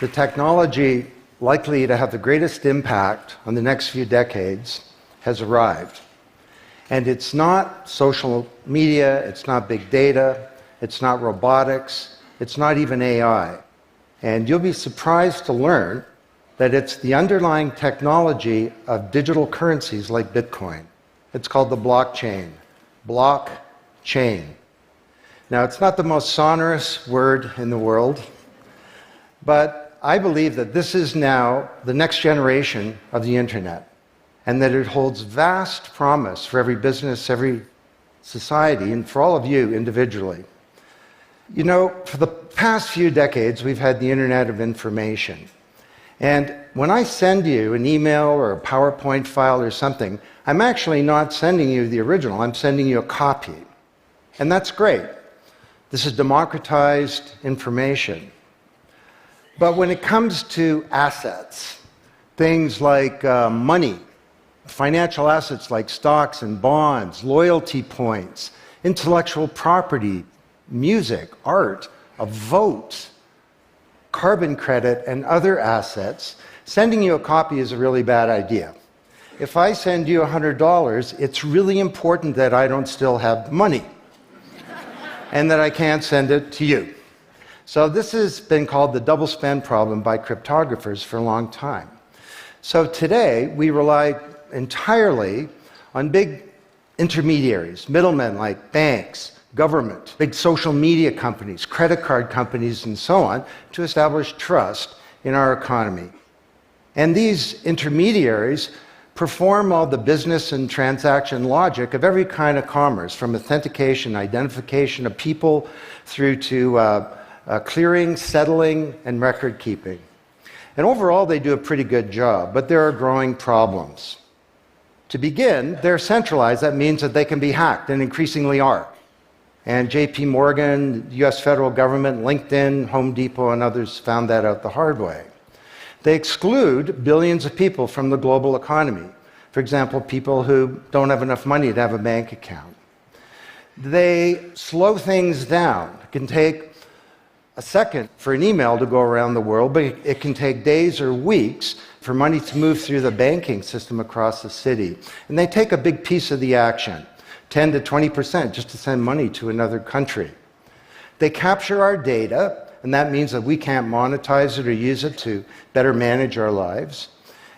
The technology likely to have the greatest impact on the next few decades has arrived. And it's not social media, it's not big data, it's not robotics, it's not even AI. And you'll be surprised to learn that it's the underlying technology of digital currencies like Bitcoin. It's called the blockchain. Blockchain. Now, it's not the most sonorous word in the world, but I believe that this is now the next generation of the internet, and that it holds vast promise for every business, every society, and for all of you individually. You know, for the past few decades, we've had the Internet of Information. And when I send you an email or a PowerPoint file or something, I'm actually not sending you the original, I'm sending you a copy. And that's great. This is democratized information. But when it comes to assets, things like money, financial assets like stocks and bonds, loyalty points, intellectual property, music, art, a vote, carbon credit, and other assets, sending you a copy is a really bad idea. If I send you $100, it's really important that I don't still have money and that I can't send it to you. So this has been called the double spend problem by cryptographers for a long time. So today, we rely entirely on big intermediaries, middlemen like banks, government, big social media companies, credit card companies, and so on, to establish trust in our economy. And these intermediaries perform all the business and transaction logic of every kind of commerce, from authentication, identification of people, through to clearing, settling, and record keeping. And overall, they do a pretty good job, but there are growing problems. To begin, they're centralized. That means that they can be hacked, and increasingly are. And JP Morgan, the US federal government, LinkedIn, Home Depot, and others found that out the hard way. They exclude billions of people from the global economy. For example, people who don't have enough money to have a bank account. They slow things down. It can take a second for an email to go around the world, but it can take days or weeks for money to move through the banking system across the city. And they take a big piece of the action, 10 to 20%, just to send money to another country. They capture our data, and that means that we can't monetize it or use it to better manage our lives.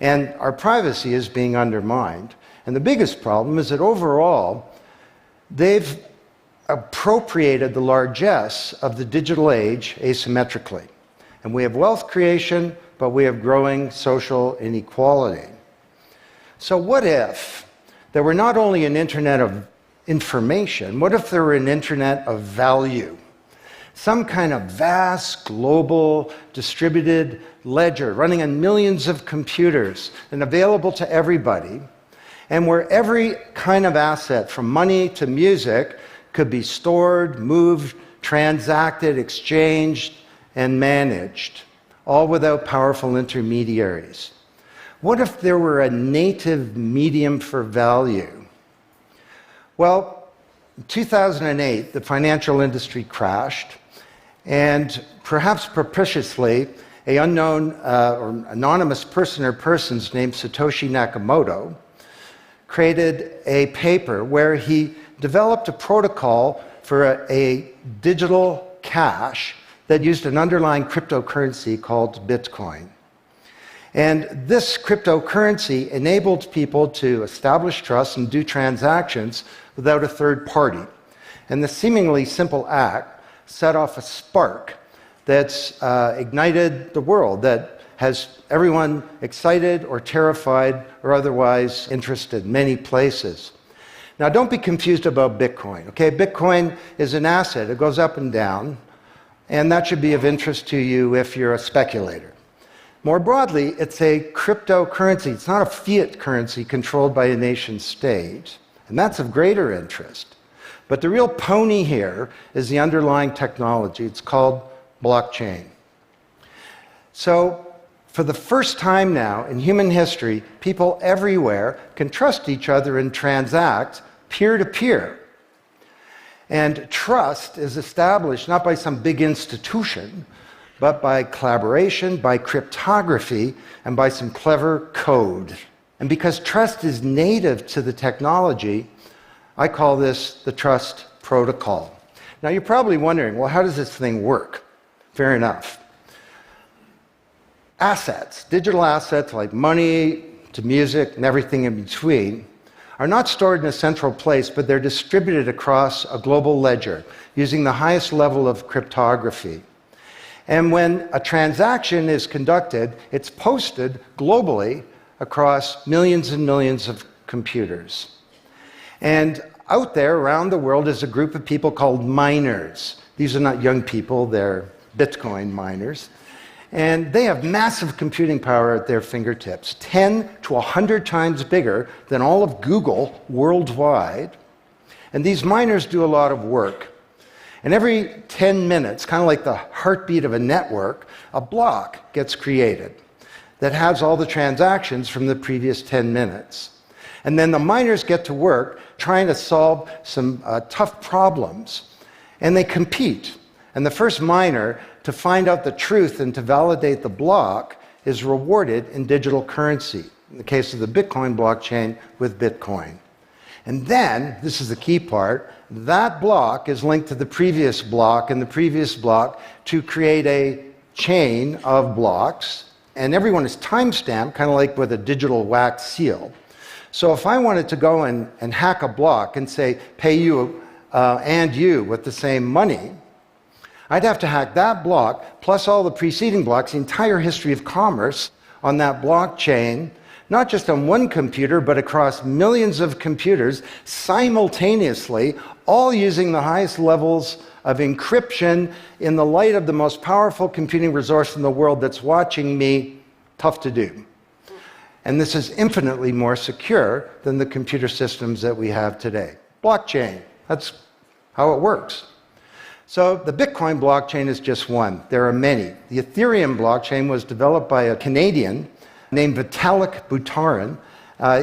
And our privacy is being undermined. And the biggest problem is that overall, they've appropriated the largesse of the digital age asymmetrically. And we have wealth creation, but we have growing social inequality. So what if there were not only an internet of information, what if there were an internet of value? Some kind of vast, global, distributed ledger running on millions of computers and available to everybody, and where every kind of asset, from money to music, could be stored, moved, transacted, exchanged, and managed, all without powerful intermediaries. What if there were a native medium for value? Well, in 2008, the financial industry crashed, and perhaps propitiously, an unknown or anonymous person or persons named Satoshi Nakamoto created a paper where he developed a protocol for a digital cash that used an underlying cryptocurrency called Bitcoin. And this cryptocurrency enabled people to establish trust and do transactions without a third party. And the seemingly simple act set off a spark that's ignited the world, that has everyone excited or terrified or otherwise interested in many places. Now, don't be confused about Bitcoin, okay? Bitcoin is an asset. It goes up and down, and that should be of interest to you if you're a speculator. More broadly, it's a cryptocurrency. It's not a fiat currency controlled by a nation state, and that's of greater interest. But the real pony here is the underlying technology. It's called blockchain. So, for the first time now in human history, people everywhere can trust each other and transact peer-to-peer. And trust is established not by some big institution, but by collaboration, by cryptography, and by some clever code. And because trust is native to the technology, I call this the trust protocol. Now you're probably wondering, well, how does this thing work? Fair enough. Assets, digital assets like money to music and everything in between, are not stored in a central place, but they're distributed across a global ledger using the highest level of cryptography. And when a transaction is conducted, it's posted globally across millions and millions of computers. And out there around the world is a group of people called miners. These are not young people, they're Bitcoin miners. And they have massive computing power at their fingertips, 10 to 100 times bigger than all of Google worldwide. And these miners do a lot of work. And every 10 minutes, kind of like the heartbeat of a network, a block gets created that has all the transactions from the previous 10 minutes. And then the miners get to work trying to solve some tough problems. And they compete. And the first miner to find out the truth and to validate the block is rewarded in digital currency. In the case of the Bitcoin blockchain, with Bitcoin. And then, this is the key part, that block is linked to the previous block and the previous block to create a chain of blocks. And everyone is timestamped, kind of like with a digital wax seal. So if I wanted to go and hack a block and say, pay you and you with the same money, I'd have to hack that block, plus all the preceding blocks, the entire history of commerce on that blockchain, not just on one computer, but across millions of computers simultaneously, all using the highest levels of encryption in the light of the most powerful computing resource in the world that's watching me. Tough to do. And this is infinitely more secure than the computer systems that we have today. Blockchain, that's how it works. So the Bitcoin blockchain is just one. There are many. The Ethereum blockchain was developed by a Canadian named Vitalik Buterin.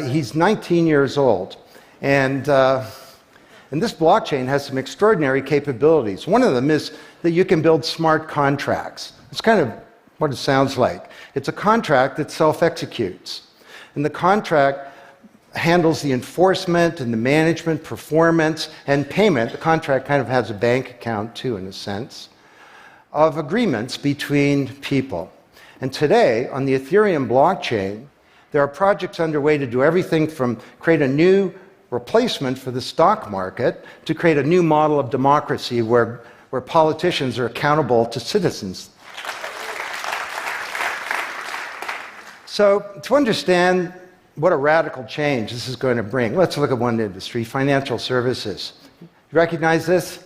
He's 19 years old. And this blockchain has some extraordinary capabilities. One of them is that you can build smart contracts. It's kind of what it sounds like. It's a contract that self-executes. And the contract handles the enforcement and the management, performance, and payment. The contract kind of has a bank account too, in a sense, of agreements between people. And today, on the Ethereum blockchain, there are projects underway to do everything from create a new replacement for the stock market to create a new model of democracy where politicians are accountable to citizens. So to understand what a radical change this is going to bring, let's look at one industry, financial services. You recognize this?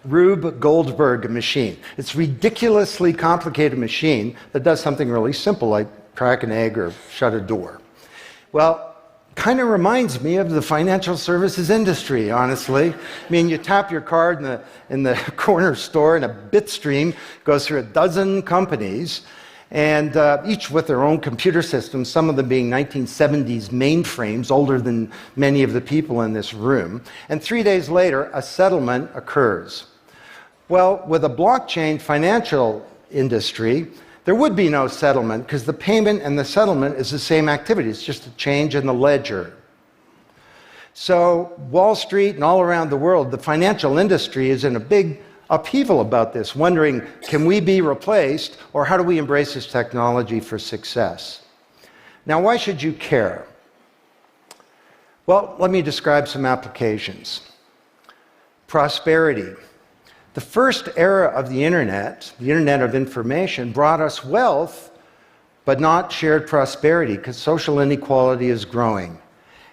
Rube Goldberg machine. It's a ridiculously complicated machine that does something really simple like crack an egg or shut a door. Well, kind of reminds me of the financial services industry, honestly. I mean, you tap your card in the corner store and a bit stream goes through a dozen companies, and each with their own computer systems, some of them being 1970s mainframes, older than many of the people in this room. And 3 days later, a settlement occurs. Well, with a blockchain financial industry, there would be no settlement because the payment and the settlement is the same activity. It's just a change in the ledger. So Wall Street and all around the world, the financial industry is in a big upheaval about this, wondering, can we be replaced, or how do we embrace this technology for success? Now, why should you care? Well, let me describe some applications. Prosperity. The first era of the Internet of information, brought us wealth, but not shared prosperity, because social inequality is growing.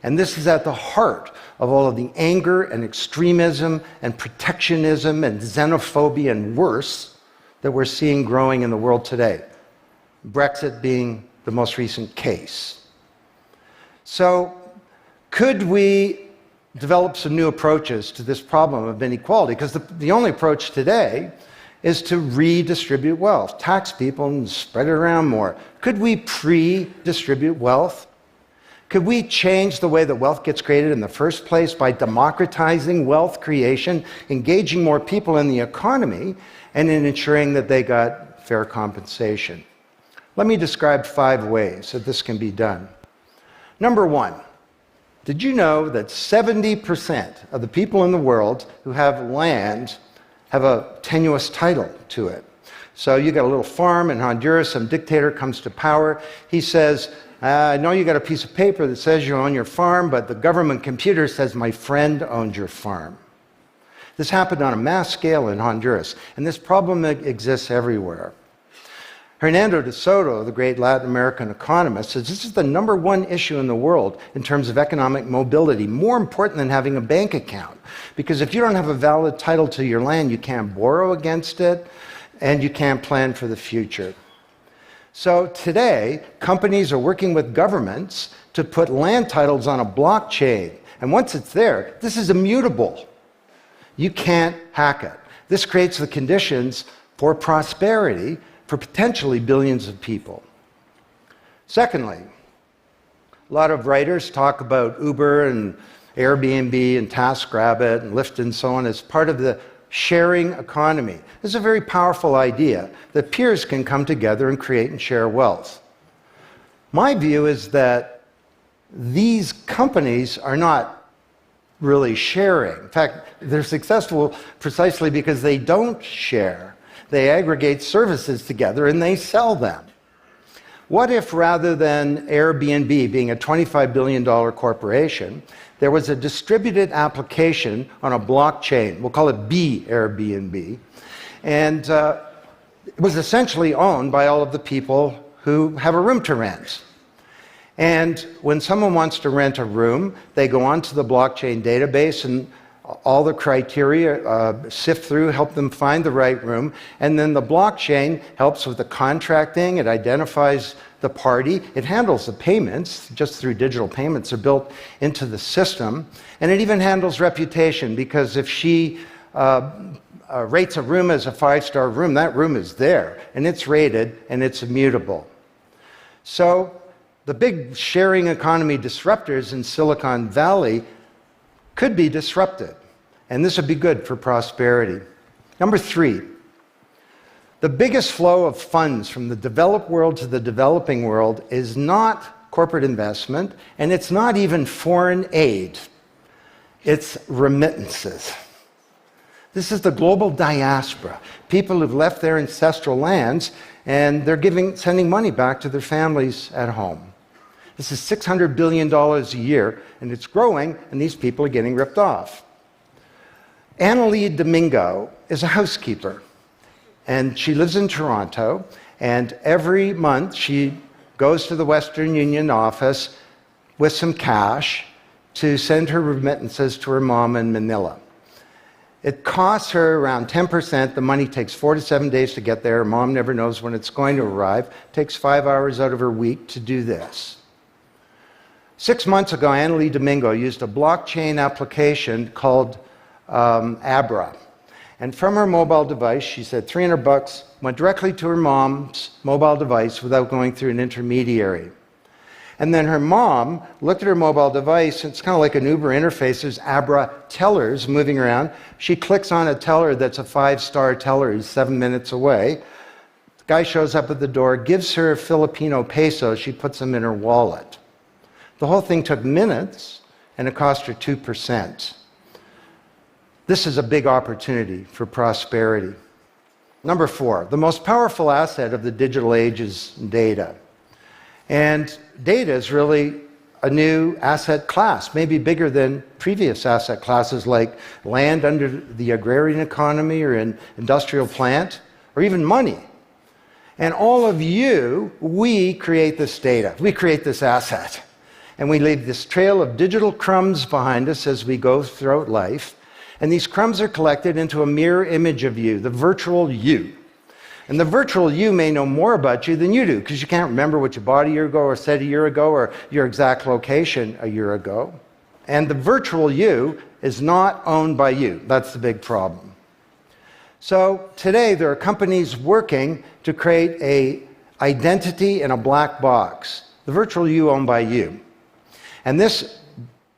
And this is at the heart of all of the anger and extremism and protectionism and xenophobia and worse that we're seeing growing in the world today. Brexit being the most recent case. So, could we develop some new approaches to this problem of inequality? Because the only approach today is to redistribute wealth, tax people and spread it around more. Could we pre-distribute wealth? Could we change the way that wealth gets created in the first place by democratizing wealth creation, engaging more people in the economy, and in ensuring that they got fair compensation. Let me describe 5 ways that this can be done. Number 1, did you know that 70% of the people in the world who have land have a tenuous title to it? So you got a little farm in Honduras, some dictator comes to power. He says, I know you got a piece of paper that says you own your farm, but the government computer says my friend owns your farm. This happened on a mass scale in Honduras, and this problem exists everywhere. Hernando de Soto, the great Latin American economist, says this is the number 1 issue in the world in terms of economic mobility, more important than having a bank account. Because if you don't have a valid title to your land, you can't borrow against it, and you can't plan for the future. So today, companies are working with governments to put land titles on a blockchain. And once it's there, this is immutable. You can't hack it. This creates the conditions for prosperity for potentially billions of people. Secondly, a lot of writers talk about Uber and Airbnb and TaskRabbit and Lyft and so on as part of the sharing economy. This is a very powerful idea that peers can come together and create and share wealth. My view is that these companies are not really sharing. In fact, they're successful precisely because they don't share. They aggregate services together and they sell them. What if rather than Airbnb being a $25 billion corporation, there was a distributed application on a blockchain, we'll call it Airbnb, and it was essentially owned by all of the people who have a room to rent. And when someone wants to rent a room, they go onto the blockchain database and all the criteria sift through, help them find the right room, and then the blockchain helps with the contracting, it identifies the party, it handles the payments, just through digital payments are built into the system, and it even handles reputation, because if she rates a room as a 5-star room, that room is there, and it's rated, and it's immutable. So the big sharing economy disruptors in Silicon Valley could be disrupted, and this would be good for prosperity. Number 3, the biggest flow of funds from the developed world to the developing world is not corporate investment, and it's not even foreign aid. It's remittances. This is the global diaspora, people who've left their ancestral lands, and they're sending money back to their families at home. This is $600 billion a year, and it's growing, and these people are getting ripped off. Annalie Domingo is a housekeeper, and she lives in Toronto, and every month she goes to the Western Union office with some cash to send her remittances to her mom in Manila. It costs her around 10%. The money takes 4 to 7 days to get there. Her mom never knows when it's going to arrive. It takes 5 hours out of her week to do this. 6 months ago, Annalie Domingo used a blockchain application called Abra. And from her mobile device, she said $300 went directly to her mom's mobile device without going through an intermediary. And then her mom looked at her mobile device, and it's kind of like an Uber interface. There's Abra tellers moving around. She clicks on a teller that's a 5-star teller. He's 7 minutes away. The guy shows up at the door, gives her Filipino pesos. She puts them in her wallet. The whole thing took minutes, and it cost her 2%. This is a big opportunity for prosperity. Number 4, the most powerful asset of the digital age is data. And data is really a new asset class, maybe bigger than previous asset classes like land under the agrarian economy or an industrial plant, or even money. And all of you, we create this data. We create this asset. And we leave this trail of digital crumbs behind us as we go throughout life. And these crumbs are collected into a mirror image of you, the virtual you. And the virtual you may know more about you than you do, because you can't remember what you bought a year ago or said a year ago or your exact location a year ago. And the virtual you is not owned by you. That's the big problem. So today there are companies working to create an identity in a black box. The virtual you owned by you. And this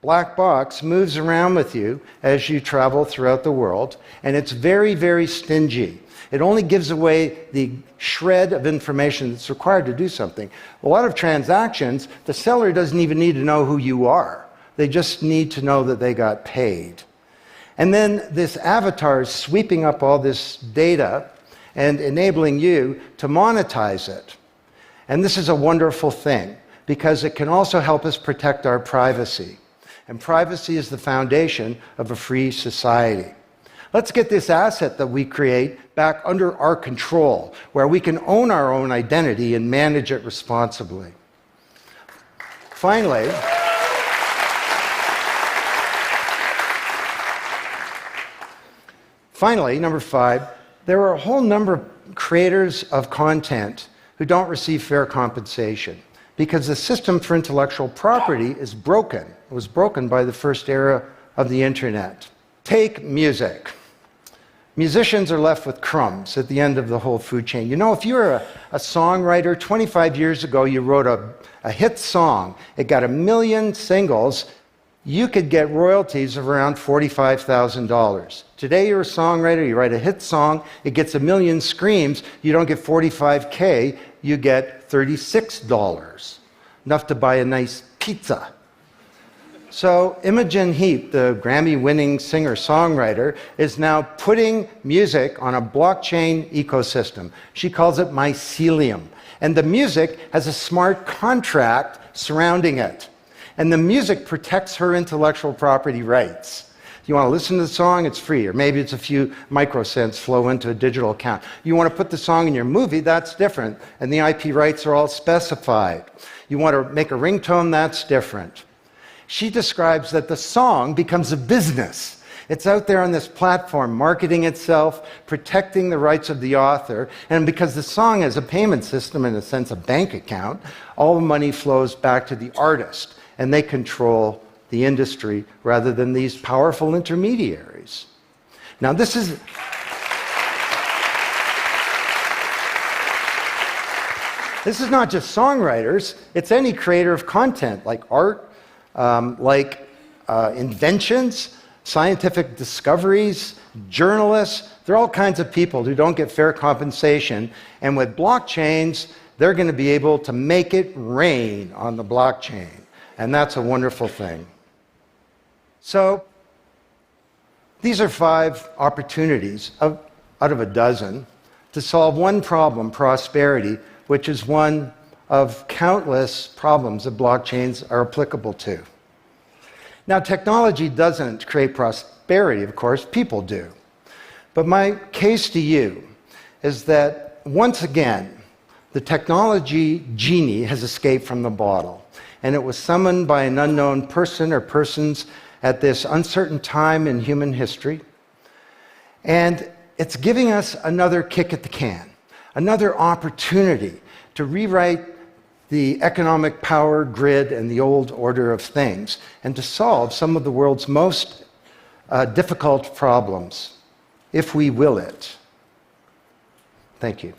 black box moves around with you as you travel throughout the world, and it's very, very stingy. It only gives away the shred of information that's required to do something. A lot of transactions, the seller doesn't even need to know who you are. They just need to know that they got paid. And then this avatar is sweeping up all this data and enabling you to monetize it. And this is a wonderful thing, because it can also help us protect our privacy. And privacy is the foundation of a free society. Let's get this asset that we create back under our control, where we can own our own identity and manage it responsibly. Finally, number 5, there are a whole number of creators of content who don't receive fair compensation because the system for intellectual property is broken. It was broken by the first era of the internet. Take music. Musicians are left with crumbs at the end of the whole food chain. You know, if you're a songwriter, 25 years ago you wrote a hit song, it got 1 million singles, you could get royalties of around $45,000. Today you're a songwriter, you write a hit song, it gets 1 million streams, you don't get $45K, you get $36. Enough to buy a nice pizza. So Imogen Heap, the Grammy-winning singer-songwriter, is now putting music on a blockchain ecosystem. She calls it mycelium. And the music has a smart contract surrounding it. And the music protects her intellectual property rights. You want to listen to the song, it's free, or maybe it's a few microcents flow into a digital account. You want to put the song in your movie, that's different, and the IP rights are all specified. You want to make a ringtone, that's different. She describes that the song becomes a business. It's out there on this platform, marketing itself, protecting the rights of the author, and because the song has a payment system, in a sense a bank account, all the money flows back to the artist, and they control the industry rather than these powerful intermediaries. Now this is not just songwriters, it's any creator of content, like art, inventions, scientific discoveries, journalists. There are all kinds of people who don't get fair compensation, and with blockchains, they're going to be able to make it rain on the blockchain, and that's a wonderful thing. So these are 5 opportunities out of a dozen to solve one problem, prosperity, which is one of countless problems that blockchains are applicable to. Now, technology doesn't create prosperity, of course, people do. But my case to you is that, once again, the technology genie has escaped from the bottle, and it was summoned by an unknown person or persons at this uncertain time in human history, and it's giving us another kick at the can, another opportunity to rewrite the economic power grid and the old order of things, and to solve some of the world's most difficult problems, if we will it. Thank you.